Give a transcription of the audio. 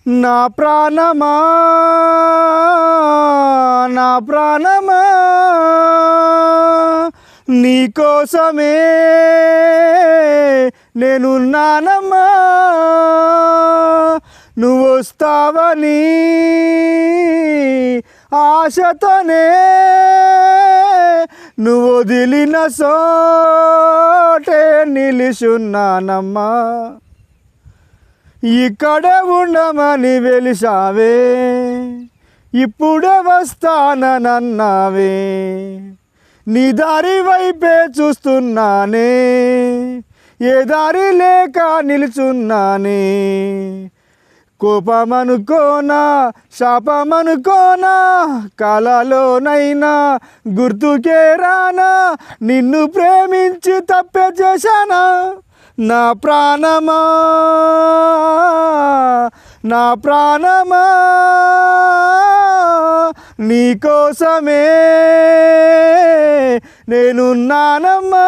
నా ప్రాణమా నా ప్రాణమా నీకోసమే నేనున్నానమ్మా నువ్వు వస్తావని ఆశతోనే నువ్వు వదిలిన చోటే నిలిచున్నానమ్మా ఇక్కడే ఉండమని వెలిసావే ఇప్పుడే వస్తానన్నావే నీ దారి వైపే చూస్తున్నానే ఏ దారి లేక నిలుచున్నానే కోపమనుకోనా శాపమనుకోనా కలలోనైనా గుర్తుకే రానా నిన్ను ప్రేమించి తప్పే చేశానా నా ప్రాణమా నా ప్రాణమా నీకోసమే నేనున్నానమ్మా